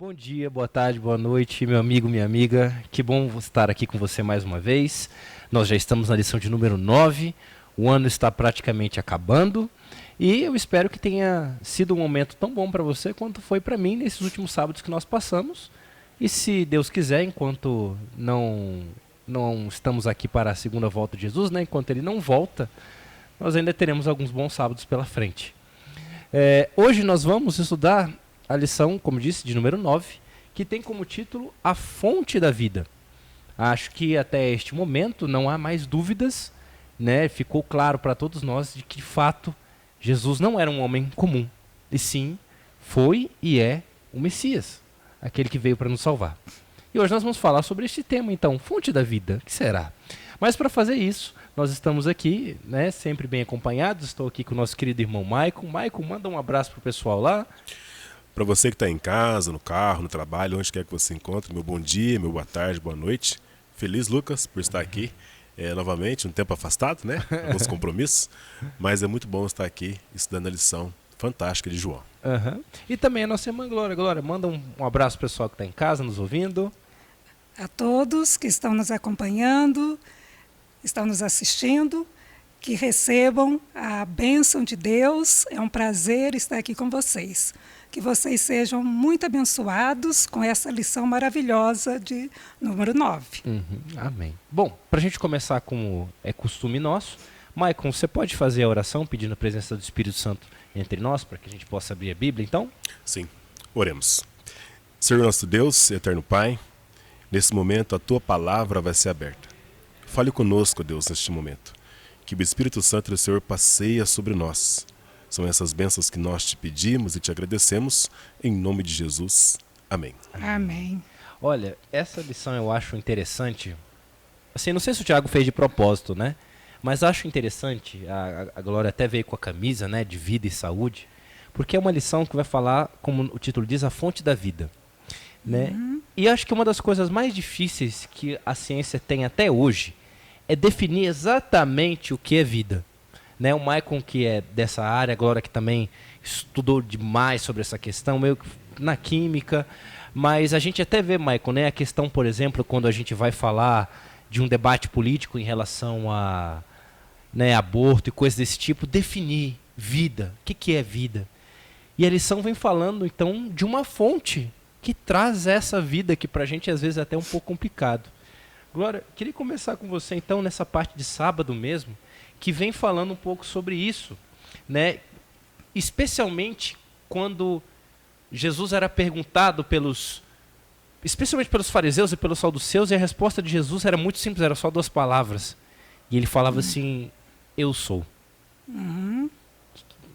Bom dia, boa tarde, boa noite, meu amigo, minha amiga. Que bom estar aqui com você mais uma vez. Nós já estamos na lição de número 9. O ano está praticamente acabando. E eu espero que tenha sido um momento tão bom para você quanto foi para mim nesses últimos sábados que nós passamos. E se Deus quiser, enquanto não estamos aqui para a segunda volta de Jesus, né? Enquanto Ele não volta, nós ainda teremos alguns bons sábados pela frente. Hoje nós vamos estudar a lição, como disse, de número 9, que tem como título A Fonte da Vida. Acho que até este momento não há mais dúvidas, né? Ficou claro para todos nós de que, de fato, Jesus não era um homem comum, e sim, foi e é o Messias, aquele que veio para nos salvar. E hoje nós vamos falar sobre este tema, então, fonte da vida, o que será? Mas para fazer isso, nós estamos aqui, né, sempre bem acompanhados. Estou aqui com o nosso querido irmão Maicon. Maicon, manda um abraço para o pessoal lá. Para você que está em casa, no carro, no trabalho, onde quer que você encontre, meu bom dia, meu boa tarde, boa noite. Feliz, Lucas, por estar aqui novamente, um tempo afastado, né? Alguns compromissos, mas é muito bom estar aqui estudando a lição fantástica de João. E também a nossa irmã Glória. Glória, manda um abraço para o pessoal que está em casa, nos ouvindo. A todos que estão nos acompanhando, estão nos assistindo, que recebam a bênção de Deus. É um prazer estar aqui com vocês. Que vocês sejam muito abençoados com essa lição maravilhosa de número 9. Amém. Bom, para a gente começar como é costume nosso, Maicon, você pode fazer a oração pedindo a presença do Espírito Santo entre nós, para que a gente possa abrir a Bíblia, então? Sim, oremos. Senhor nosso Deus, eterno Pai, nesse momento a Tua palavra vai ser aberta. Fale conosco, Deus, neste momento. Que o Espírito Santo do Senhor passeia sobre nós. São essas bênçãos que nós te pedimos e te agradecemos, em nome de Jesus. Amém. Amém. Olha, essa lição eu acho interessante. Assim, não sei se o Tiago fez de propósito, né? Mas acho interessante, a Glória até veio com a camisa, né, de vida e saúde, porque é uma lição que vai falar, como o título diz, a fonte da vida. Né? E acho que uma das coisas mais difíceis que a ciência tem até hoje é definir exatamente o que é vida. Né? O Maicon, que é dessa área, a Glória, que também estudou demais sobre essa questão, meio que na química, mas a gente até vê, Maicon, né, a questão, por exemplo, quando a gente vai falar de um debate político em relação a, né, aborto e coisas desse tipo, definir vida, o que é vida? E a lição vem falando, então, de uma fonte que traz essa vida que pra gente às vezes é até um pouco complicado. Glória, queria começar com você então nessa parte de sábado mesmo, que vem falando um pouco sobre isso, né? Especialmente quando Jesus era perguntado especialmente pelos fariseus e pelos saduceus, e a resposta de Jesus era muito simples, era só 2 palavras. E ele falava assim, eu sou.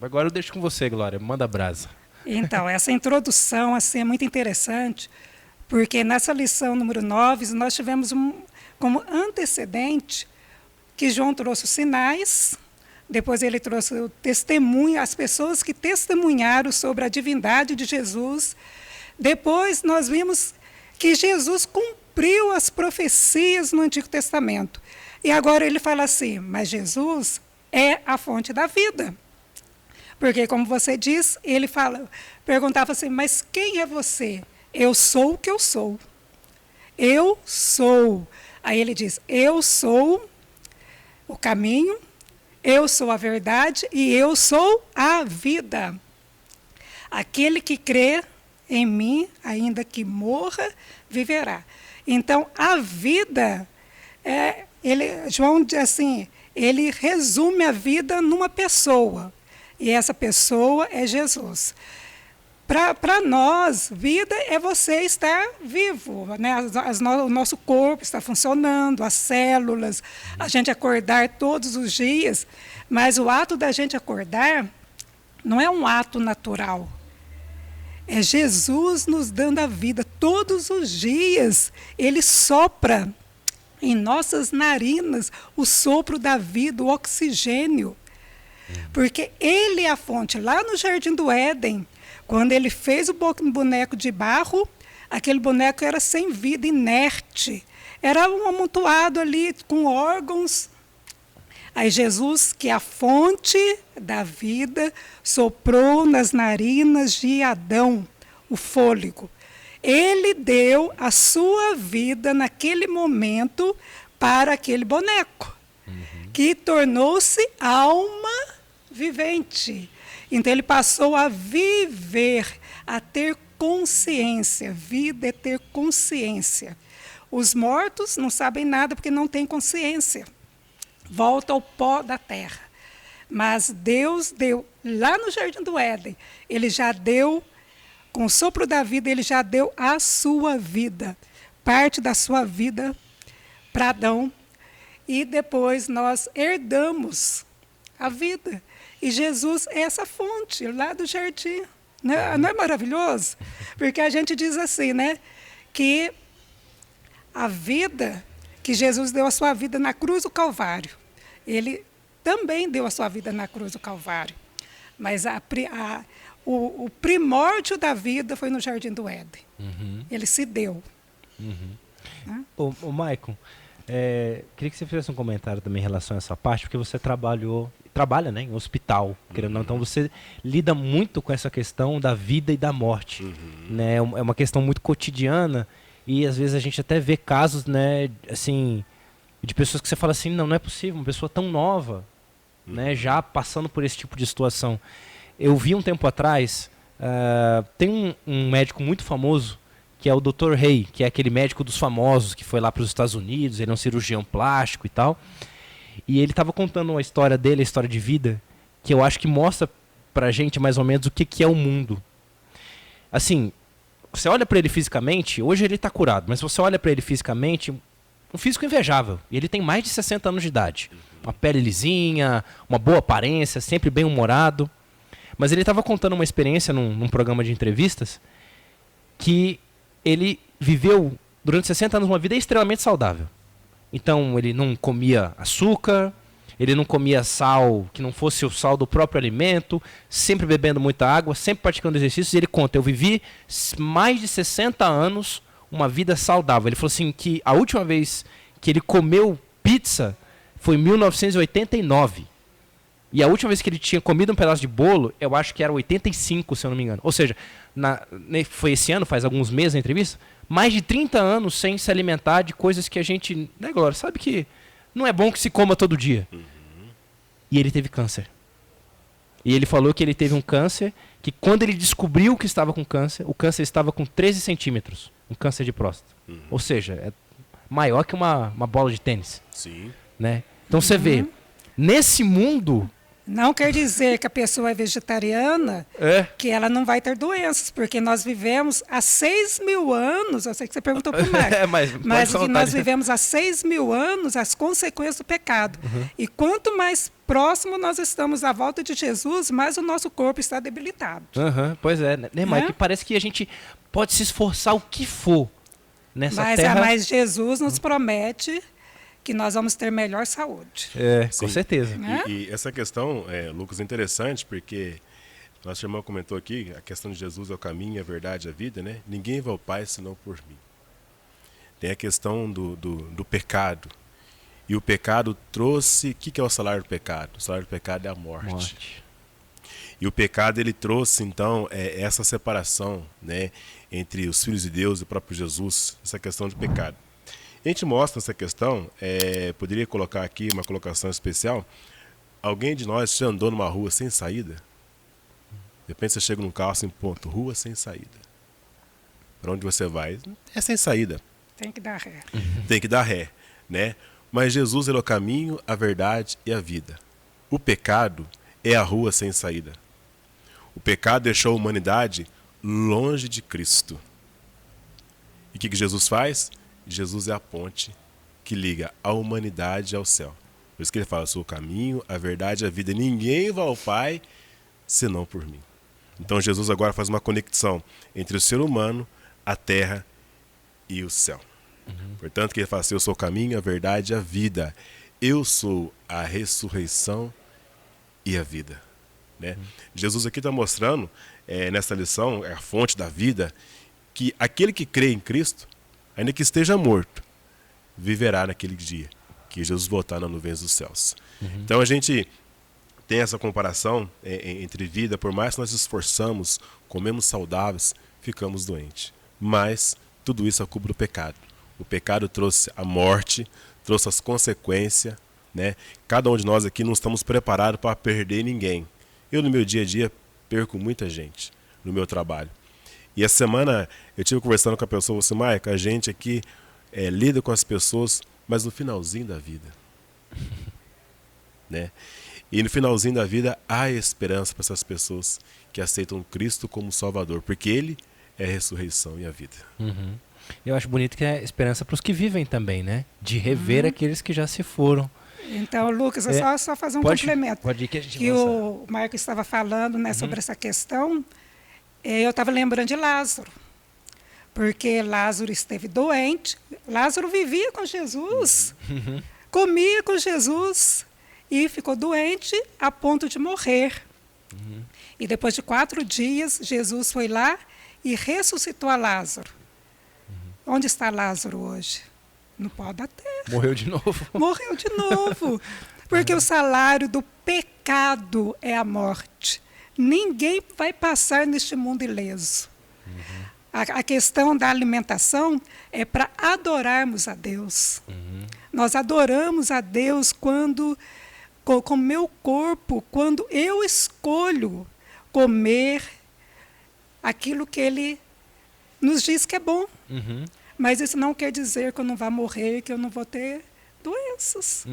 Agora eu deixo com você, Glória, manda brasa. Então, essa introdução assim, é muito interessante, porque nessa lição número 9, nós tivemos como antecedente que João trouxe os sinais, depois ele trouxe o testemunho, as pessoas que testemunharam sobre a divindade de Jesus. Depois nós vimos que Jesus cumpriu as profecias no Antigo Testamento. E agora ele fala assim, mas Jesus é a fonte da vida. Porque, como você diz, ele perguntava assim, mas quem é você? Eu sou o que eu sou. Eu sou. Aí ele diz, eu sou o caminho, eu sou a verdade e eu sou a vida. Aquele que crê em mim, ainda que morra, viverá. Então, a vida, João diz assim, ele resume a vida numa pessoa. E essa pessoa é Jesus. Para nós, vida é você estar vivo, né? O nosso corpo está funcionando, as células, a gente acordar todos os dias, mas o ato da gente acordar não é um ato natural. É Jesus nos dando a vida todos os dias. Ele sopra em nossas narinas o sopro da vida, o oxigênio. Porque ele é a fonte. Lá no Jardim do Éden, quando ele fez o boneco de barro, aquele boneco era sem vida, inerte. Era um amontoado ali com órgãos. Aí Jesus, que é a fonte da vida, soprou nas narinas de Adão o fôlego. Ele deu a sua vida naquele momento para aquele boneco, que tornou-se alma vivente. Então ele passou a viver, a ter consciência. Vida é ter consciência. Os mortos não sabem nada porque não têm consciência. Volta ao pó da terra. Mas Deus deu, lá no Jardim do Éden, ele já deu, com o sopro da vida, ele já deu a sua vida, parte da sua vida para Adão. E depois nós herdamos a vida. E Jesus é essa fonte lá do jardim. Não é maravilhoso? Porque a gente diz assim, né? Que a vida, que Jesus deu a sua vida na cruz do Calvário. Ele também deu a sua vida na cruz do Calvário. Mas o primórdio da vida foi no Jardim do Éden. Ele se deu. Né? Ô Maicon, queria que você fizesse um comentário também em relação a essa parte, porque você trabalha, né, em hospital, querendo ou não, então você lida muito com essa questão da vida e da morte. Né? É uma questão muito cotidiana e às vezes a gente até vê casos, né, assim, de pessoas que você fala assim, não é possível, uma pessoa tão nova, né, já passando por esse tipo de situação. Eu vi um tempo atrás, tem um médico muito famoso, que é o Dr. Ray, que é aquele médico dos famosos, que foi lá para os Estados Unidos, ele é um cirurgião plástico e tal. E ele estava contando uma história dele, a história de vida, que eu acho que mostra pra gente mais ou menos o que é o mundo. Assim, você olha para ele fisicamente, hoje ele está curado, mas você olha para ele fisicamente, um físico invejável. E ele tem mais de 60 anos de idade. Uma pele lisinha, uma boa aparência, sempre bem humorado. Mas ele estava contando uma experiência num programa de entrevistas que ele viveu durante 60 anos uma vida extremamente saudável. Então ele não comia açúcar, ele não comia sal que não fosse o sal do próprio alimento, sempre bebendo muita água, sempre praticando exercícios. E ele conta, eu vivi mais de 60 anos uma vida saudável. Ele falou assim que a última vez que ele comeu pizza foi em 1989. E a última vez que ele tinha comido um pedaço de bolo, eu acho que era 85, se eu não me engano. Ou seja, foi esse ano, faz alguns meses na entrevista, mais de 30 anos sem se alimentar de coisas que a gente, né, Glória, sabe que não é bom que se coma todo dia. E ele teve câncer. E ele falou que ele teve um câncer, que quando ele descobriu que estava com câncer, o câncer estava com 13 centímetros, um câncer de próstata. Ou seja, é maior que uma bola de tênis. Sim. Né? Então você vê, nesse mundo... Não quer dizer que a pessoa é vegetariana, que ela não vai ter doenças, porque nós vivemos há 6.000 anos, eu sei que você perguntou para o Marcos, mas nós vivemos há 6.000 anos as consequências do pecado. E quanto mais próximo nós estamos à volta de Jesus, mais o nosso corpo está debilitado. Pois é, né, Mike? Parece que a gente pode se esforçar o que for nessa terra. Mas Jesus nos promete que nós vamos ter melhor saúde. Com certeza. E essa questão, Lucas, é interessante, porque nosso irmão comentou aqui, a questão de Jesus é o caminho, a verdade, a vida, né? Ninguém vai ao Pai senão por mim. Tem a questão do pecado. E o pecado trouxe... O que é o salário do pecado? O salário do pecado é a morte. E o pecado, ele trouxe, então, essa separação, né, entre os filhos de Deus e o próprio Jesus, essa questão de pecado. A gente mostra essa questão, poderia colocar aqui uma colocação especial. Alguém de nós já andou numa rua sem saída? De repente você chega num carro assim, ponto, rua sem saída. Para onde você vai? É sem saída. Tem que dar ré. Tem que dar ré, né? Mas Jesus, ele é o caminho, a verdade e a vida. O pecado é a rua sem saída. O pecado deixou a humanidade longe de Cristo. E o que Jesus faz? Jesus é a ponte que liga a humanidade ao céu. Por isso que ele fala, eu sou o caminho, a verdade e a vida. Ninguém vai ao Pai senão por mim. Então Jesus agora faz uma conexão entre o ser humano, a terra e o céu. Portanto, que ele fala assim, eu sou o caminho, a verdade e a vida. Eu sou a ressurreição e a vida. Né? Jesus aqui está mostrando, nessa lição, a fonte da vida, que aquele que crê em Cristo, ainda que esteja morto, viverá naquele dia que Jesus voltar nas nuvens dos céus. Então a gente tem essa comparação entre vida, por mais que nós esforçamos, comemos saudáveis, ficamos doentes. mas tudo isso é culpa do pecado. O pecado trouxe a morte, trouxe as consequências, né? Cada um de nós aqui não estamos preparados para perder ninguém. Eu, no meu dia a dia, perco muita gente no meu trabalho. E essa semana eu estive conversando com a pessoa, assim, Maica, a gente aqui lida com as pessoas, mas no finalzinho da vida. Né? E no finalzinho da vida há esperança para essas pessoas que aceitam Cristo como Salvador, porque Ele é a ressurreição e a vida. Uhum. Eu acho bonito que é esperança para os que vivem também, né? De rever aqueles que já se foram. Então, Lucas, só fazer um complemento. Pode ir que a gente que o Marco estava falando, né, sobre essa questão. Eu estava lembrando de Lázaro, porque Lázaro esteve doente. Lázaro vivia com Jesus, comia com Jesus e ficou doente a ponto de morrer. E depois de 4 dias, Jesus foi lá e ressuscitou a Lázaro. Onde está Lázaro hoje? No pó da terra. Morreu de novo. Morreu de novo. Porque o salário do pecado é a morte. Ninguém vai passar neste mundo ileso. A questão da alimentação é para adorarmos a Deus. Nós adoramos a Deus quando, com o meu corpo, quando eu escolho comer aquilo que Ele nos diz que é bom. Mas isso não quer dizer que eu não vá morrer, que eu não vou ter doenças.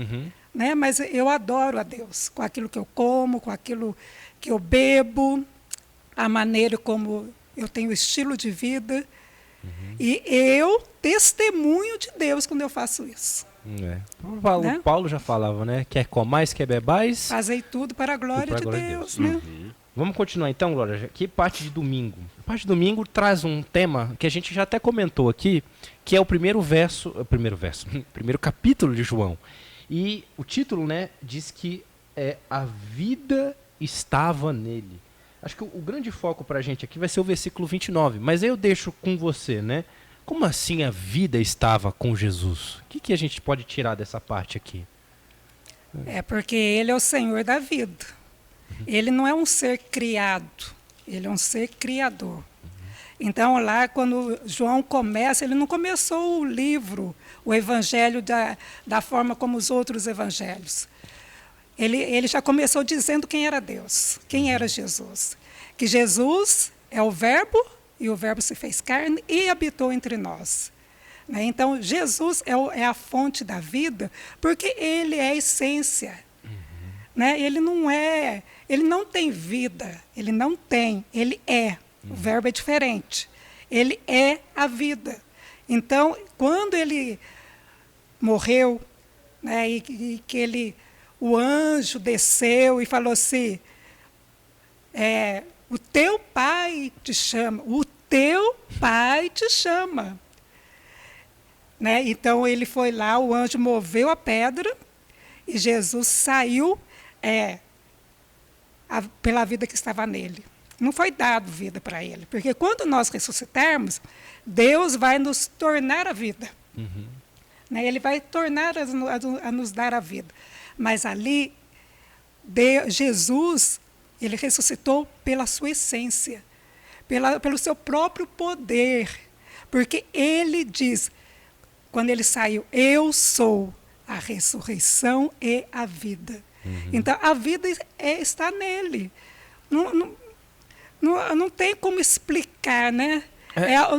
Né? Mas eu adoro a Deus com aquilo que eu como, com aquilo que eu bebo, a maneira como eu tenho estilo de vida. E eu testemunho de Deus quando eu faço isso. O Paulo já falava, né? Quer comais, quer bebais. Fazei tudo para a glória de Deus. Né? Vamos continuar então, Glória. Aqui parte de domingo. A parte de domingo traz um tema que a gente já até comentou aqui, que é o primeiro capítulo de João. E o título, né, diz que a vida estava nele. Acho que o grande foco para a gente aqui vai ser o versículo 29, mas aí eu deixo com você, né? Como assim a vida estava com Jesus? O que a gente pode tirar dessa parte aqui? É porque Ele é o Senhor da vida. Ele não é um ser criado, Ele é um ser criador. Então, lá, quando João começa, ele não começou o livro, o evangelho da forma como os outros evangelhos. Ele já começou dizendo quem era Deus, quem era Jesus. Que Jesus é o Verbo, e o Verbo se fez carne e habitou entre nós. Né? Então, Jesus é a fonte da vida, porque Ele é a essência. Né? Ele não tem vida, ele não tem, ele é. O verbo é diferente. Ele é a vida. Então, quando ele morreu, né, e que o anjo desceu e falou assim, o teu pai te chama, o teu pai te chama. Né? Então, ele foi lá, o anjo moveu a pedra e Jesus saiu pela vida que estava nele. Não foi dado vida para ele, porque quando nós ressuscitarmos, Deus vai nos tornar a vida. Né? Ele vai tornar a nos dar a vida. Mas ali, Jesus, ele ressuscitou pela sua essência, pelo seu próprio poder, porque ele diz, quando ele saiu, eu sou a ressurreição e a vida. Então, a vida está nele. Não tem como explicar, né?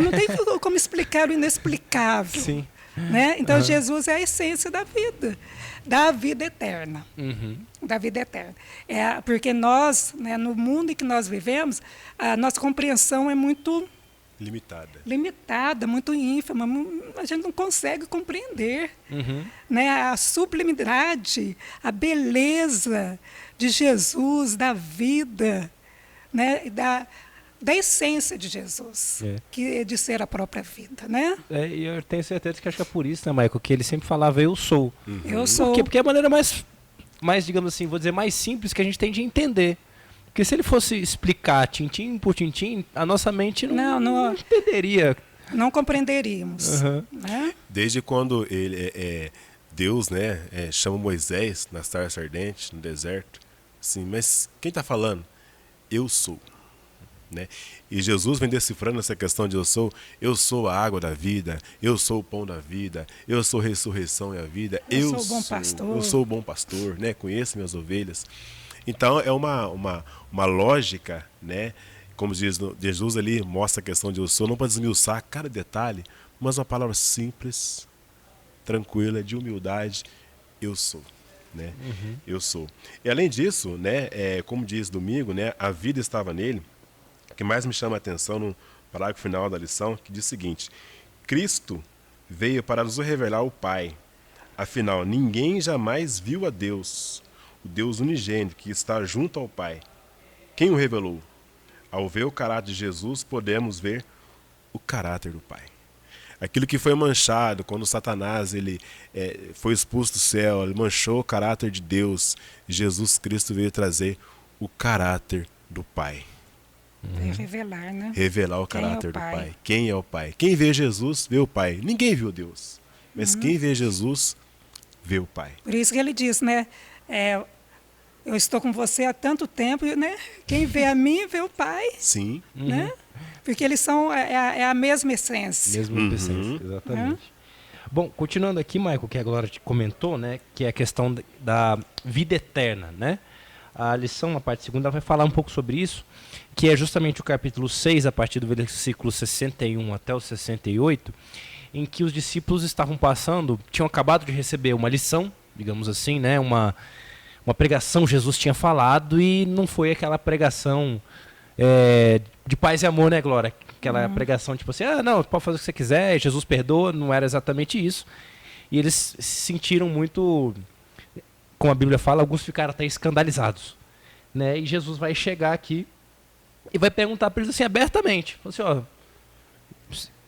Não tem como explicar o inexplicável. Sim. Né? Então, Jesus é a essência da vida eterna. Da vida eterna. Porque nós, né, no mundo em que nós vivemos, a nossa compreensão é muito limitada, muito ínfima. A gente não consegue compreender. Né? A sublimidade, a beleza de Jesus, da vida, né? Da essência de Jesus, que é de ser a própria vida, né? E eu tenho certeza que acho que é por isso, né, Michael, que ele sempre falava eu sou. Eu sou. Por quê? Porque é a maneira mais, digamos assim, vou dizer, mais simples que a gente tem de entender. Porque se ele fosse explicar tintim por tintim, a nossa mente não entenderia. Não compreenderíamos. Né? Desde quando Deus, né, chama Moisés na sarça ardente, no deserto, assim, mas quem está falando? Eu sou. né? E Jesus vem decifrando essa questão de eu sou a água da vida, eu sou o pão da vida, eu sou a ressurreição e a vida, Eu sou o bom pastor. eu sou o bom pastor, né? Conheço minhas ovelhas. Então é uma lógica, né? Como diz Jesus ali, mostra a questão de eu sou, não para desmiuçar cada detalhe, mas uma palavra simples, tranquila, de humildade, eu sou. Né? Eu sou. E além disso, né, como diz domingo, né, a vida estava nele. O que mais me chama a atenção no parágrafo final da lição, que diz o seguinte: Cristo veio para nos revelar o Pai. Afinal, ninguém jamais viu a Deus, o Deus unigênito que está junto ao Pai. Quem o revelou? Ao ver o caráter de Jesus, podemos ver o caráter do Pai. Aquilo que foi manchado quando Satanás foi expulso do céu, ele manchou o caráter de Deus. Jesus Cristo veio trazer o caráter do Pai. Revelar, né? Revelar o caráter do Pai. Quem é o Pai? Quem vê Jesus, vê o Pai. Ninguém viu Deus, mas quem vê Jesus, vê o Pai. Por isso que ele diz, né? Eu estou com você há tanto tempo, né? Quem vê a mim, vê o Pai. Sim. Né? Porque eles são a mesma essência. Mesma essência, exatamente. Bom, continuando aqui, Michael, que a Glória te comentou, né? Que é a questão da vida eterna, né? A lição, a parte segunda, vai falar um pouco sobre isso, que é justamente o capítulo 6, a partir do versículo 61 até o 68, em que os discípulos estavam passando, tinham acabado de receber uma lição, digamos assim, né? Uma pregação Jesus tinha falado e não foi aquela pregação de paz e amor, né, Glória? Aquela pregação tipo assim, não, pode fazer o que você quiser, Jesus perdoa, não era exatamente isso. E eles se sentiram muito, como a Bíblia fala, alguns ficaram até escandalizados, né? E Jesus vai chegar aqui e vai perguntar para eles assim, abertamente, assim,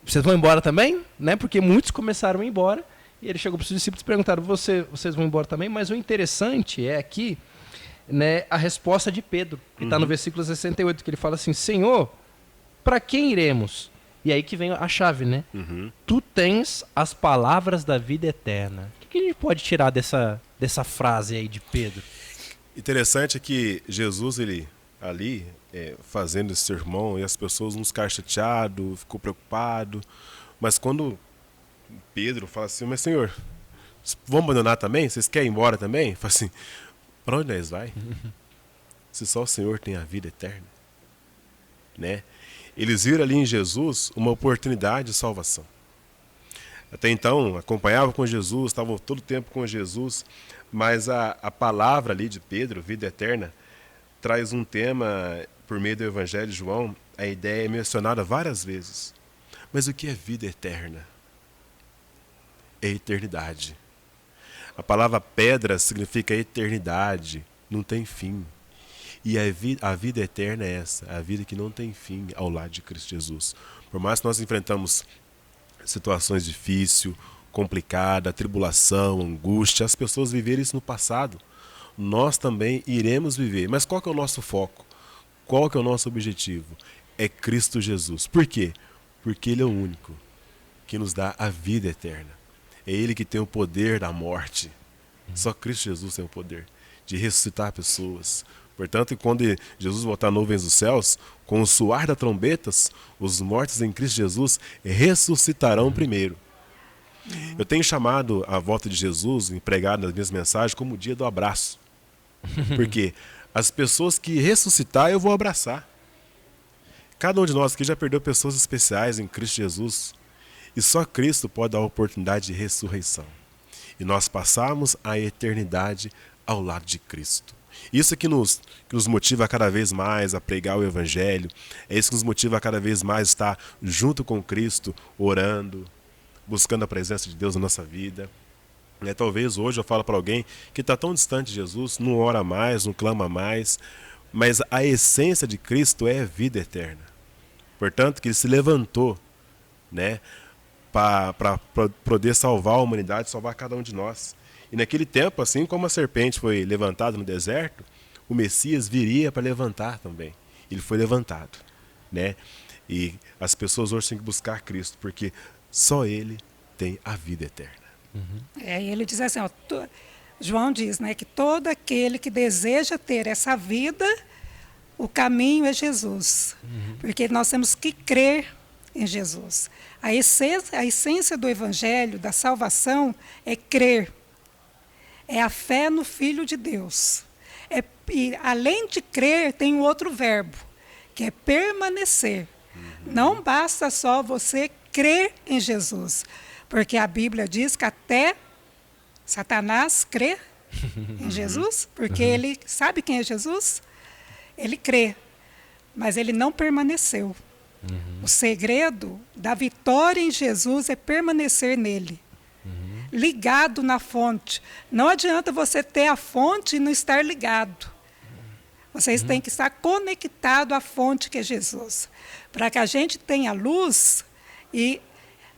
vocês vão embora também? Né? Porque muitos começaram a ir embora. E ele chegou para os discípulos e perguntaram, vocês vão embora também? Mas o interessante é aqui, né, a resposta de Pedro, que está no versículo 68, que ele fala assim, Senhor, para quem iremos? E aí que vem a chave, né? Tu tens as palavras da vida eterna. O que a gente pode tirar dessa frase aí de Pedro? Interessante é que Jesus, ele ali, fazendo esse sermão, e as pessoas uns ficaram chateados, ficou preocupado, mas quando Pedro fala assim, mas Senhor, vamos abandonar também? Vocês querem ir embora também? Fala assim, para onde nós vai? Se só o Senhor tem a vida eterna. Né? Eles viram ali em Jesus uma oportunidade de salvação. Até então, acompanhavam com Jesus, estavam todo o tempo com Jesus, mas a palavra ali de Pedro, vida eterna, traz um tema, por meio do Evangelho de João, a ideia é mencionada várias vezes. Mas o que é vida eterna? É eternidade. A palavra pedra significa eternidade, não tem fim. E a vida eterna é essa, a vida que não tem fim ao lado de Cristo Jesus. Por mais que nós enfrentamos situações difíceis, complicadas, tribulação, angústia, as pessoas viveram isso no passado. Nós também iremos viver. Mas qual que é o nosso foco? Qual que é o nosso objetivo? É Cristo Jesus. Por quê? Porque Ele é o único que nos dá a vida eterna. É Ele que tem o poder da morte. Só Cristo Jesus tem o poder de ressuscitar pessoas. Portanto, quando Jesus voltar nuvens dos céus, com o soar das trombetas, os mortos em Cristo Jesus ressuscitarão primeiro. Eu tenho chamado a volta de Jesus, empregado nas minhas mensagens, como o dia do abraço. Porque as pessoas que ressuscitar, eu vou abraçar. Cada um de nós aqui já perdeu pessoas especiais em Cristo Jesus. E só Cristo pode dar a oportunidade de ressurreição. E nós passamos a eternidade ao lado de Cristo. Isso que nos motiva cada vez mais a pregar o Evangelho. É isso que nos motiva a cada vez mais a estar junto com Cristo, orando, buscando a presença de Deus na nossa vida. Talvez hoje eu falo para alguém que está tão distante de Jesus, não ora mais, não clama mais, mas a essência de Cristo é a vida eterna. Portanto, que Ele se levantou, né, para poder salvar a humanidade, salvar cada um de nós. E naquele tempo, assim como a serpente foi levantada no deserto, o Messias viria para levantar também. Ele foi levantado, né? E as pessoas hoje têm que buscar Cristo, porque só Ele tem a vida eterna. E ele diz assim, João diz, né, que todo aquele que deseja ter essa vida o caminho é Jesus. Porque nós temos que crer em Jesus. A essência do Evangelho, da salvação, é crer. É a fé no Filho de Deus. E além de crer, tem um outro verbo, que é permanecer. Não basta só você crer em Jesus, porque a Bíblia diz que até Satanás crê em Jesus, porque ele sabe quem é Jesus, ele crê, mas ele não permaneceu. O segredo da vitória em Jesus é permanecer nele, ligado na fonte. Não adianta você ter a fonte e não estar ligado. Vocês têm que estar conectados à fonte que é Jesus. Para que a gente tenha luz e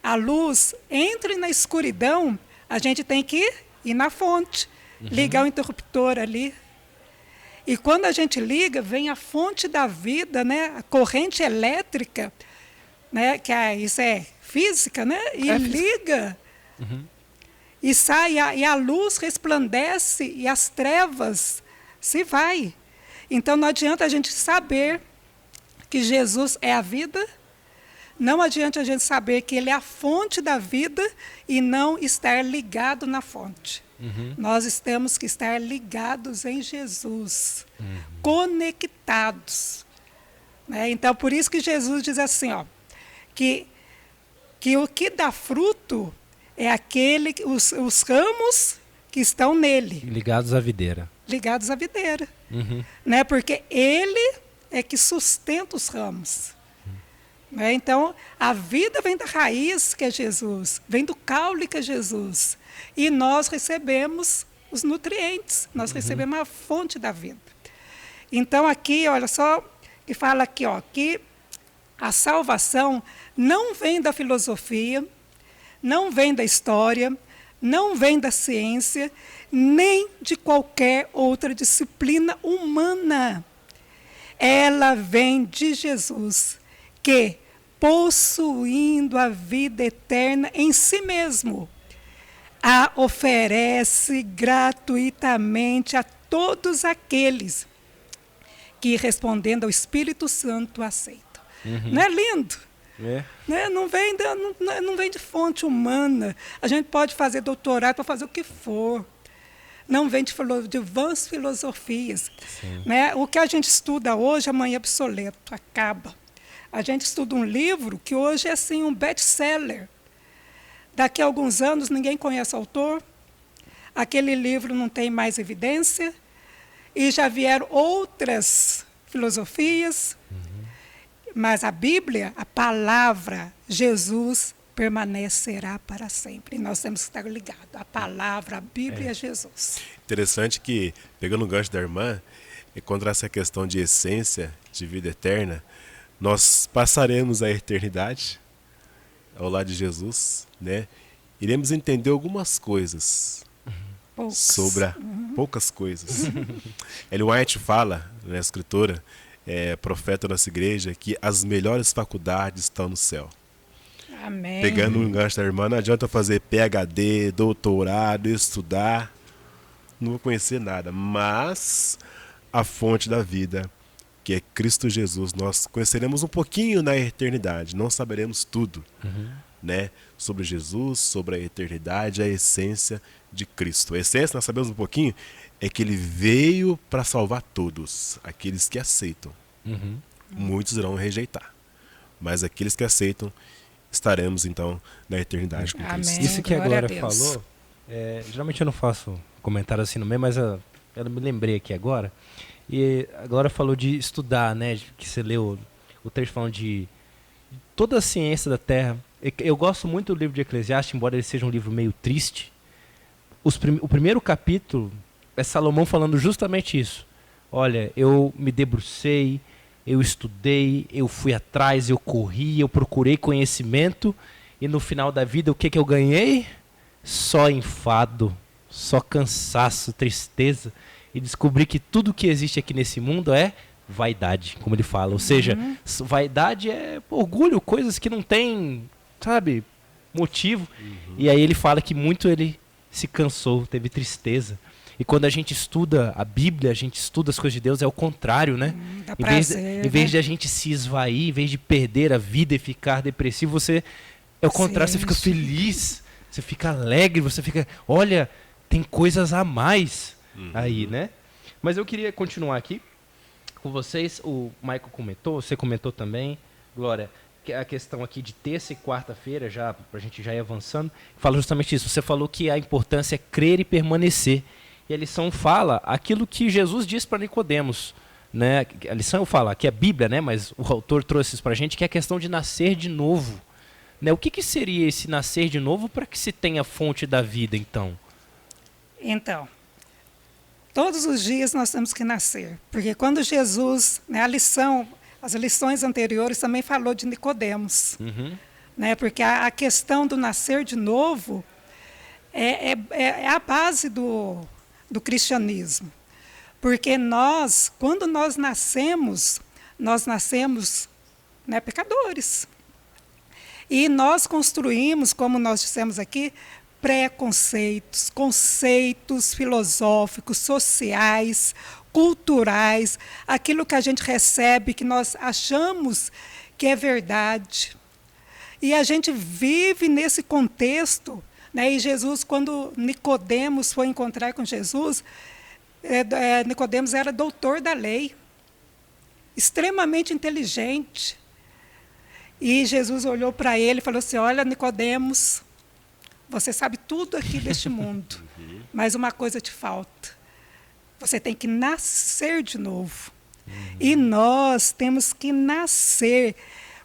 a luz entre na escuridão, a gente tem que ir na fonte, ligar o interruptor ali. E quando a gente liga, vem a fonte da vida, né? A corrente elétrica, né? Isso é física, né? E liga. E sai, e a luz resplandece e as trevas se vai. Então não adianta a gente saber que Jesus é a vida, não adianta a gente saber que Ele é a fonte da vida e não estar ligado na fonte. Nós temos que estar ligados em Jesus, conectados. Né? Então, por isso que Jesus diz assim, ó, que o que dá fruto é os ramos que estão nele. Ligados à videira. Ligados à videira. Né? Porque Ele é que sustenta os ramos. Né? Então, a vida vem da raiz, que é Jesus, vem do caule, que é Jesus. E nós recebemos os nutrientes, nós recebemos a fonte da vida. Então, aqui, olha só, que fala aqui, ó, que a salvação não vem da filosofia, não vem da história, não vem da ciência, nem de qualquer outra disciplina humana. Ela vem de Jesus, que, possuindo a vida eterna em si mesmo, a oferece gratuitamente a todos aqueles que, respondendo ao Espírito Santo, aceitam. Não é lindo? Né? Não vem de fonte humana. A gente pode fazer doutorado para fazer o que for. Não vem de vãs filosofias. Né? O que a gente estuda hoje, amanhã é obsoleto, acaba. A gente estuda um livro que hoje é assim, um best-seller. Daqui a alguns anos ninguém conhece o autor, aquele livro não tem mais evidência, e já vieram outras filosofias, mas a Bíblia, a palavra, Jesus, permanecerá para sempre. E nós temos que estar ligados. A palavra, a Bíblia é Jesus. Interessante que, pegando o gancho da irmã, contra essa questão de essência, de vida eterna, nós passaremos a eternidade ao lado de Jesus, né? Iremos entender algumas coisas sobre poucas coisas. Ellen White fala, né, escritora, profeta da nossa igreja, que as melhores faculdades estão no céu. Amém. Pegando um gancho da irmã, não adianta fazer PhD, doutorado, estudar, não vou conhecer nada, mas a fonte da vida, que é Cristo Jesus, nós conheceremos um pouquinho na eternidade, não saberemos tudo, né? Sobre Jesus, sobre a eternidade, a essência de Cristo. A essência, nós sabemos um pouquinho, é que Ele veio para salvar todos, aqueles que aceitam. Muitos irão rejeitar, mas aqueles que aceitam, estaremos então na eternidade com Cristo. Amém. Isso que a Glória Glória a Deus. falou, geralmente eu não faço comentário assim no meio, mas eu me lembrei aqui agora. E a Glória falou de estudar, né? Que você leu o texto falando de toda a ciência da Terra. Eu gosto muito do livro de Eclesiastes, embora ele seja um livro meio triste. O primeiro capítulo é Salomão falando justamente isso. Olha, eu me debrucei, eu estudei, eu fui atrás, eu corri, eu procurei conhecimento. E no final da vida, o que eu ganhei? Só enfado, só cansaço, tristeza. E descobri que tudo que existe aqui nesse mundo é vaidade, como ele fala. Ou seja, vaidade é orgulho, coisas que não tem, sabe, motivo. E aí ele fala que muito ele se cansou, teve tristeza. E quando a gente estuda a Bíblia, a gente estuda as coisas de Deus, é o contrário, né? Dá prazer, Em vez de a gente se esvair, em vez de perder a vida e ficar depressivo, é o contrário, você fica feliz, você fica alegre, você fica, olha, tem coisas a mais aí, né? Mas eu queria continuar aqui com vocês. O Michael comentou, você comentou também, Glória, que a questão aqui de terça e quarta-feira, já pra gente já ir avançando, fala justamente isso. Você falou que a importância é crer e permanecer. E a lição fala aquilo que Jesus disse para Nicodemos, né? A lição fala que é a Bíblia, né? Mas o autor trouxe isso para a gente, que é a questão de nascer de novo. Né? O que seria esse nascer de novo para que se tenha a fonte da vida, então? Então, todos os dias nós temos que nascer, porque quando Jesus, né, as lições anteriores também falou de Nicodemos, né, porque a questão do nascer de novo é a base do cristianismo, porque quando nós nascemos, né, pecadores, e nós construímos, como nós dissemos aqui, preconceitos, conceitos filosóficos, sociais, culturais, aquilo que a gente recebe, que nós achamos que é verdade. E a gente vive nesse contexto, né? E Jesus, quando Nicodemos foi encontrar com Jesus, Nicodemos era doutor da lei, extremamente inteligente. E Jesus olhou para ele e falou assim: olha, Nicodemos, você sabe tudo aqui deste mundo, mas uma coisa te falta. Você tem que nascer de novo. E nós temos que nascer.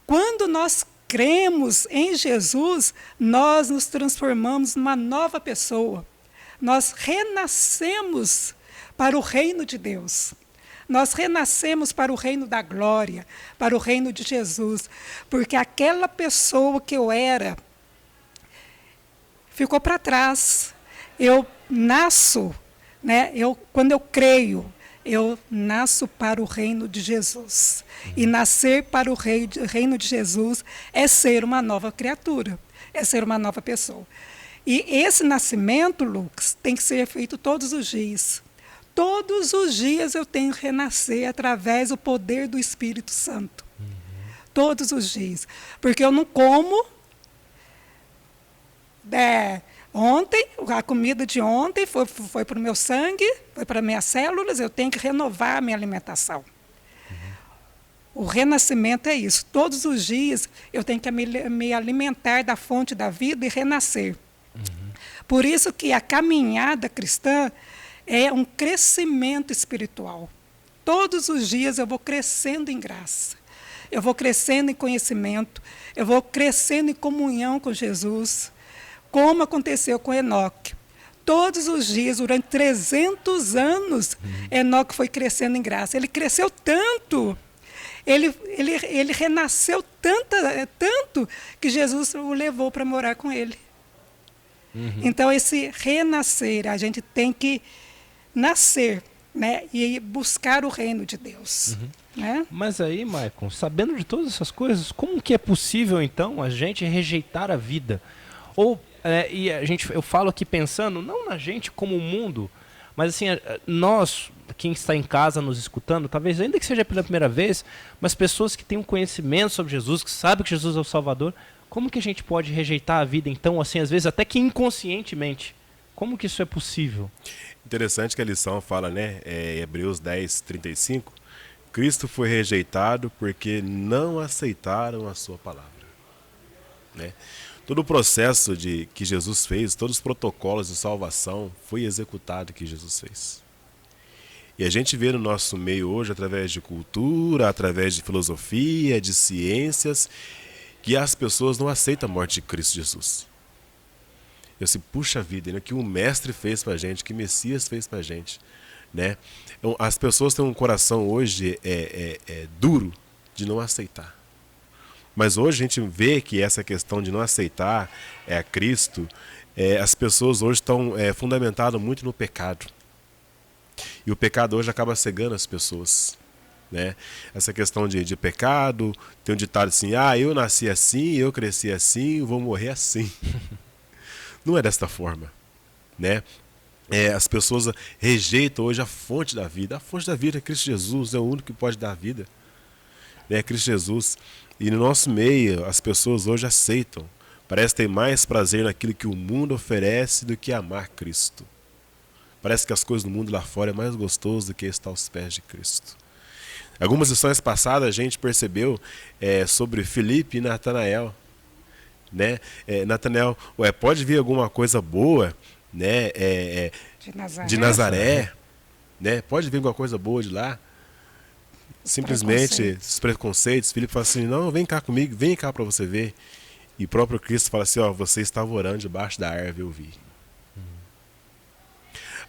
Quando nós cremos em Jesus, nós nos transformamos numa nova pessoa. Nós renascemos para o reino de Deus. Nós renascemos para o reino da glória, para o reino de Jesus. Porque aquela pessoa que eu era ficou para trás. Eu nasço, né? Quando eu creio, eu nasço para o reino de Jesus. E nascer para o reino de Jesus é ser uma nova criatura, é ser uma nova pessoa. E esse nascimento, Lucas, tem que ser feito todos os dias. Todos os dias eu tenho que renascer através do poder do Espírito Santo. Todos os dias. Porque eu não como. Ontem, a comida de ontem foi para o meu sangue, foi para minhas células, eu tenho que renovar a minha alimentação. O renascimento é isso. Todos os dias eu tenho que me alimentar da fonte da vida e renascer. Por isso que a caminhada cristã é um crescimento espiritual. Todos os dias eu vou crescendo em graça. Eu vou crescendo em conhecimento. Eu vou crescendo em comunhão com Jesus. Como aconteceu com Enoque. Todos os dias, durante 300 anos, Enoque foi crescendo em graça. Ele cresceu tanto, ele renasceu tanto, que Jesus o levou para morar com ele. Então, esse renascer, a gente tem que nascer, né, e buscar o reino de Deus. Né? Mas aí, Maicon, sabendo de todas essas coisas, como que é possível, então, a gente rejeitar a vida? Ou, eu falo aqui pensando, não na gente como mundo, mas assim, nós, quem está em casa nos escutando, talvez ainda que seja pela primeira vez, mas pessoas que têm um conhecimento sobre Jesus, que sabem que Jesus é o Salvador, como que a gente pode rejeitar a vida, então, assim, às vezes até que inconscientemente? Como que isso é possível? Interessante que a lição fala, né, Hebreus 10, 35, Cristo foi rejeitado porque não aceitaram a sua palavra. Né? Todo o processo que Jesus fez, todos os protocolos de salvação, foi executado que Jesus fez. E a gente vê no nosso meio hoje, através de cultura, através de filosofia, de ciências, que as pessoas não aceitam a morte de Cristo Jesus. Eu assim, puxa vida, né? O que o Mestre fez pra gente, o que o Messias fez pra gente. Né? Então, as pessoas têm um coração hoje duro de não aceitar. Mas hoje a gente vê que essa questão de não aceitar a Cristo, as pessoas hoje estão fundamentadas muito no pecado. E o pecado hoje acaba cegando as pessoas. Né? Essa questão de pecado, tem um ditado assim, eu nasci assim, eu cresci assim, vou morrer assim. Não é desta forma. Né? As pessoas rejeitam hoje a fonte da vida. A fonte da vida é Cristo Jesus, é o único que pode dar vida. É Cristo Jesus. E no nosso meio, as pessoas hoje aceitam. Parece ter mais prazer naquilo que o mundo oferece do que amar Cristo. Parece que as coisas do mundo lá fora é mais gostoso do que estar aos pés de Cristo. Algumas lições passadas a gente percebeu sobre Filipe e Natanael. Né? Natanael, pode vir alguma coisa boa, né? De Nazaré, né? Pode vir alguma coisa boa de lá. Simplesmente os preconceitos. Filipe fala assim: não, vem cá comigo, vem cá para você ver. E o próprio Cristo fala assim: você estava orando debaixo da árvore, eu vi.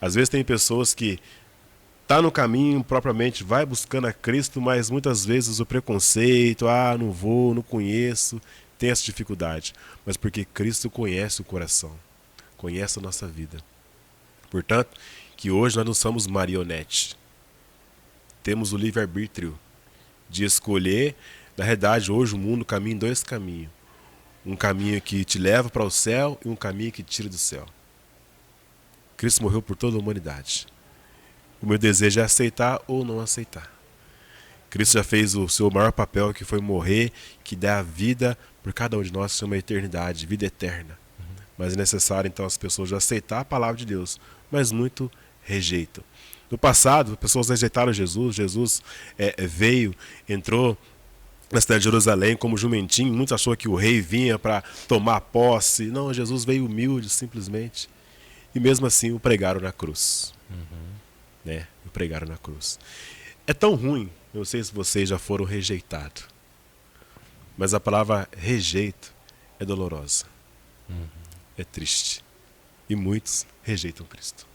Às vezes tem pessoas que tá no caminho propriamente, vai buscando a Cristo, mas muitas vezes o preconceito, não vou, não conheço, tem essa dificuldade. Mas porque Cristo conhece o coração, conhece a nossa vida. Portanto, que hoje nós não somos marionete. Temos o livre-arbítrio de escolher. Na realidade, hoje o mundo caminha em dois caminhos. Um caminho que te leva para o céu e um caminho que te tira do céu. Cristo morreu por toda a humanidade. O meu desejo é aceitar ou não aceitar. Cristo já fez o seu maior papel, que foi morrer, que dá a vida por cada um de nós, que chama eternidade, vida eterna. Mas é necessário, então, as pessoas já aceitar a palavra de Deus, mas muito rejeitam. No passado, as pessoas rejeitaram Jesus. Jesus veio, entrou na cidade de Jerusalém como jumentinho. Muitos achou que o rei vinha para tomar posse. Não, Jesus veio humilde, simplesmente. E mesmo assim o pregaram na cruz. Né? O pregaram na cruz. É tão ruim, eu não sei se vocês já foram rejeitados, mas a palavra rejeito é dolorosa. É triste. E muitos rejeitam Cristo.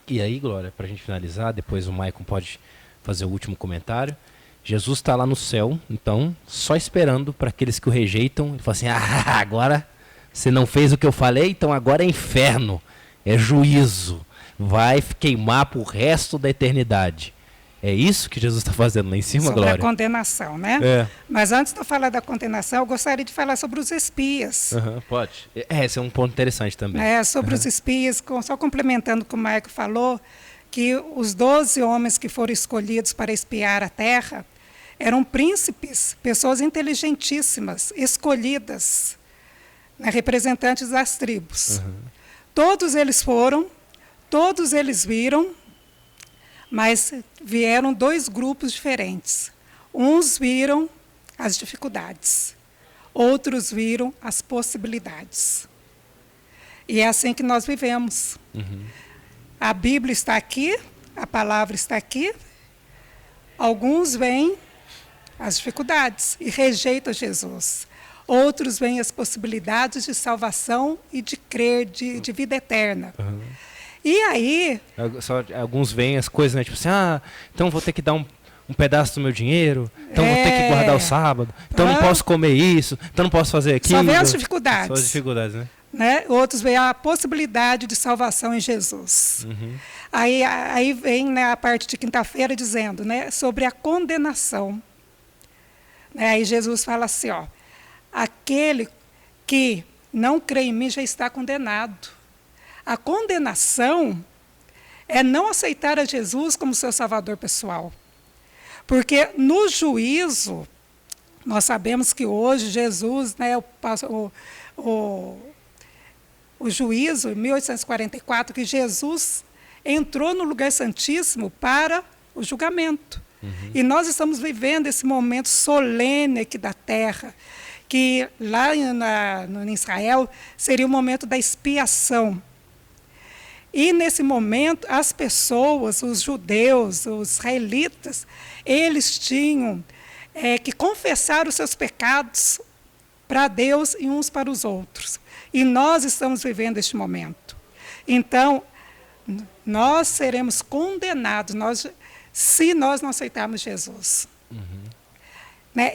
E aí, Glória, para a gente finalizar, depois o Maicon pode fazer o último comentário. Jesus está lá no céu, então, só esperando para aqueles que o rejeitam. Ele fala assim: agora você não fez o que eu falei, então agora é inferno, é juízo, vai queimar pro resto da eternidade. É isso que Jesus está fazendo lá em cima, sobre Glória? a condenação, né? Mas antes de eu falar da condenação, eu gostaria de falar sobre os espias. Pode. Esse é um ponto interessante também. Sobre os espias, só complementando o que o Marco falou, que os 12 homens que foram escolhidos para espiar a terra eram príncipes, pessoas inteligentíssimas, escolhidas, né, representantes das tribos. Todos eles foram, todos eles viram, mas vieram dois grupos diferentes. Uns viram as dificuldades, outros viram as possibilidades. E é assim que nós vivemos. A Bíblia está aqui, a palavra está aqui. Alguns veem as dificuldades e rejeitam Jesus. Outros veem as possibilidades de salvação e de crer, de vida eterna. E aí... Alguns veem as coisas, né? Tipo assim, então vou ter que dar um pedaço do meu dinheiro, então vou ter que guardar o sábado, então não posso comer isso, então não posso fazer aquilo. Só vê as dificuldades. Só as dificuldades, né? Outros veem a possibilidade de salvação em Jesus. Aí vem, né, a parte de quinta-feira dizendo, né, sobre a condenação. Aí Jesus fala assim, aquele que não crê em mim já está condenado. A condenação é não aceitar a Jesus como seu salvador pessoal. Porque no juízo, nós sabemos que hoje Jesus, né, o juízo, em 1844, que Jesus entrou no lugar santíssimo para o julgamento. E nós estamos vivendo esse momento solene aqui da terra, que lá em Israel seria o momento da expiação. E nesse momento, as pessoas, os judeus, os israelitas, eles tinham que confessar os seus pecados para Deus e uns para os outros. E nós estamos vivendo este momento. Então, nós seremos condenados se nós não aceitarmos Jesus.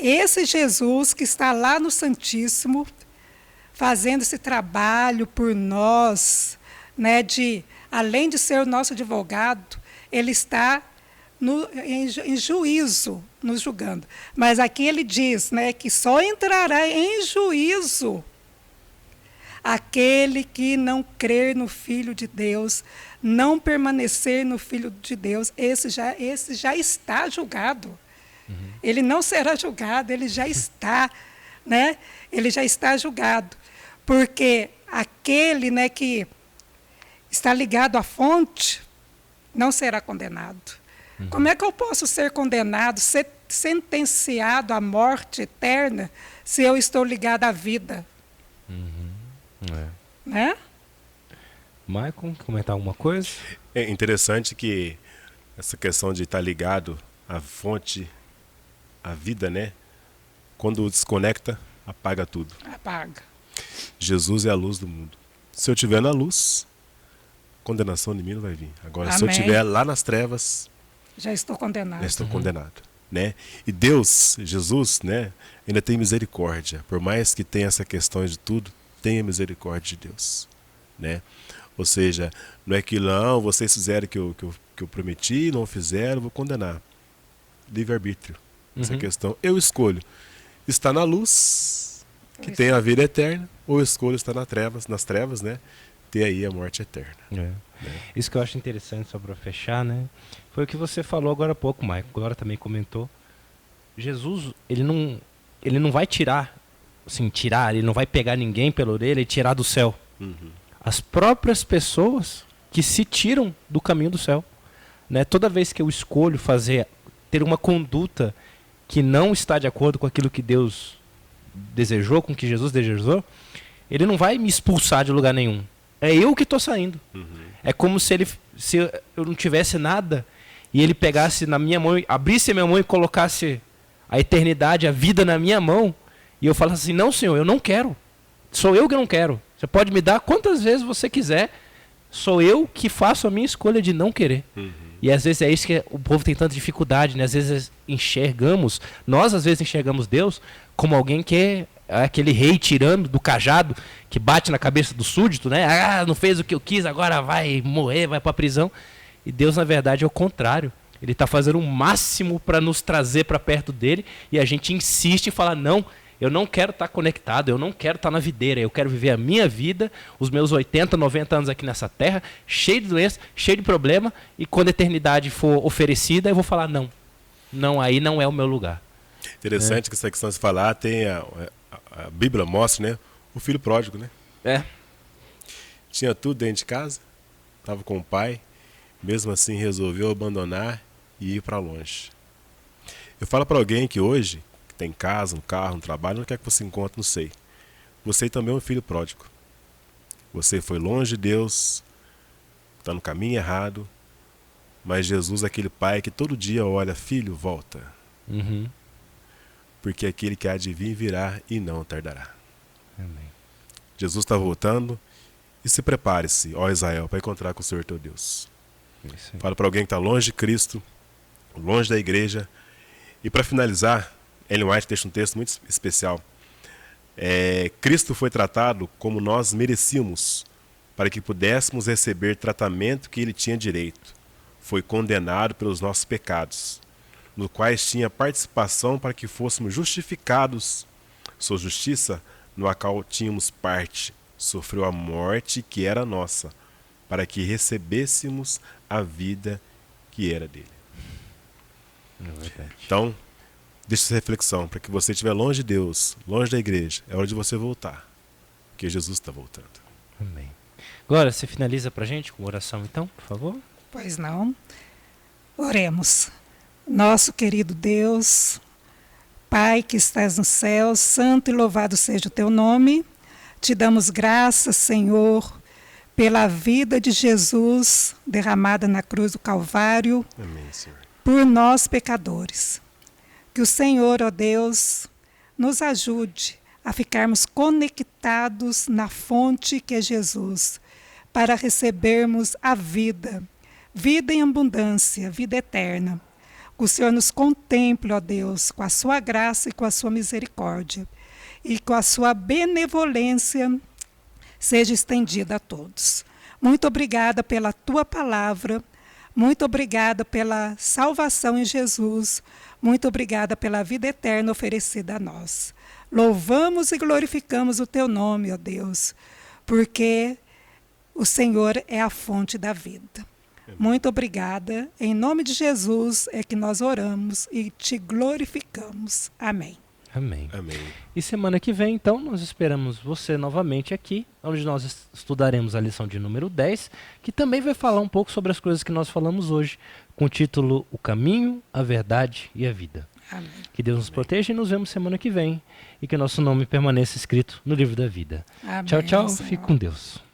Esse Jesus que está lá no Santíssimo, fazendo esse trabalho por nós, além de ser o nosso advogado, ele está em juízo, nos julgando. Mas aqui ele diz, que só entrará em juízo Aquele que não crer no Filho de Deus, não permanecer no Filho de Deus, esse já está julgado. Ele não será julgado, ele já está, né? Ele já está julgado. Porque aquele, né, que está ligado à fonte não será condenado. Como é que eu posso ser condenado, ser sentenciado à morte eterna, se eu estou ligado à vida? Né? Maicon, comentar alguma coisa? É interessante que essa questão de estar ligado à fonte, à vida, né? Quando desconecta, apaga tudo. Apaga. Jesus é a luz do mundo. Se eu estiver na luz, condenação de mim não vai vir. Agora, se eu Amém. estiver lá nas trevas, Já estou condenado. já estou condenado. Né? E Deus, Jesus, né, ainda tem misericórdia. Por mais que tenha essa questão de tudo, tenha misericórdia de Deus. Né? Ou seja, não é que não, vocês fizeram o que eu prometi, não fizeram, vou condenar. Livre-arbítrio. Essa questão. Eu escolho estar na luz, que tem a vida eterna, ou eu escolho estar nas trevas, né? Ter aí a morte eterna. Isso que eu acho interessante, só para fechar, né? Foi o que você falou agora há pouco, Maicon. Agora também comentou. Jesus, ele não vai tirar, ele não vai pegar ninguém pela orelha e tirar do céu. As próprias pessoas que se tiram do caminho do céu. Né? Toda vez que eu escolho ter uma conduta que não está de acordo com aquilo que Deus desejou, com o que Jesus desejou, ele não vai me expulsar de lugar nenhum. É eu que estou saindo. É como se eu não tivesse nada e ele pegasse na minha mão, abrisse a minha mão e colocasse a eternidade, a vida na minha mão, e eu falasse assim, não, Senhor, eu não quero. Sou eu que não quero. Você pode me dar quantas vezes você quiser. Sou eu que faço a minha escolha de não querer. E às vezes é isso que o povo tem tanta dificuldade, né? Às vezes nós às vezes enxergamos Deus como alguém que é aquele rei tirano do cajado, que bate na cabeça do súdito, né? Ah, não fez o que eu quis, agora vai morrer, vai para a prisão. E Deus, na verdade, é o contrário. Ele está fazendo o máximo para nos trazer para perto dele, e a gente insiste em falar, não, eu não quero estar conectado, eu não quero estar na videira, eu quero viver a minha vida, os meus 80, 90 anos aqui nessa terra, cheio de doença, cheio de problema, e quando a eternidade for oferecida, eu vou falar, não, aí não é o meu lugar. Interessante que essa questão de falar, tem a Bíblia mostra, né, o filho pródigo, né? Tinha tudo dentro de casa, estava com o pai, mesmo assim resolveu abandonar e ir para longe. Eu falo para alguém que hoje tem casa, um carro, um trabalho, não quer que você encontre, não sei. Você também é um filho pródigo. Você foi longe de Deus, está no caminho errado, mas Jesus é aquele pai que todo dia olha, filho, volta. Porque aquele que há de vir virá e não tardará. Amém. Jesus está voltando e se prepare-se, ó Israel, para encontrar com o Senhor teu Deus. Fala para alguém que está longe de Cristo, longe da igreja. E para finalizar, Ellen White deixa um texto muito especial. Cristo foi tratado como nós merecíamos, para que pudéssemos receber tratamento que ele tinha direito. Foi condenado pelos nossos pecados, no quais tinha participação para que fôssemos justificados. Sua justiça, no qual tínhamos parte, sofreu a morte que era nossa, para que recebêssemos a vida que era dele. Então, deixa essa reflexão, para que você estiver longe de Deus, longe da igreja, é hora de você voltar, porque Jesus está voltando. Amém. Glória, você finaliza para a gente com oração então, por favor? Pois não. Oremos. Nosso querido Deus, Pai que estás no céu, santo e louvado seja o teu nome. Te damos graças, Senhor, pela vida de Jesus derramada na cruz do Calvário. Amém, Senhor. Por nós pecadores. Que o Senhor, ó Deus, nos ajude a ficarmos conectados na fonte que é Jesus, para recebermos a vida em abundância, vida eterna. Que o Senhor nos contemple, ó Deus, com a sua graça e com a sua misericórdia, e com a sua benevolência seja estendida a todos. Muito obrigada pela tua palavra, muito obrigada pela salvação em Jesus, muito obrigada pela vida eterna oferecida a nós. Louvamos e glorificamos o teu nome, ó Deus, porque o Senhor é a fonte da vida. Muito obrigada. Em nome de Jesus é que nós oramos e te glorificamos. Amém. Amém. Amém. E semana que vem, então, nós esperamos você novamente aqui, onde nós estudaremos a lição de número 10, que também vai falar um pouco sobre as coisas que nós falamos hoje, com o título O Caminho, a Verdade e a Vida. Amém. Que Deus nos proteja e nos vemos semana que vem. E que nosso nome permaneça escrito no livro da vida. Amém, Tchau, tchau. Senhor. Fique com Deus.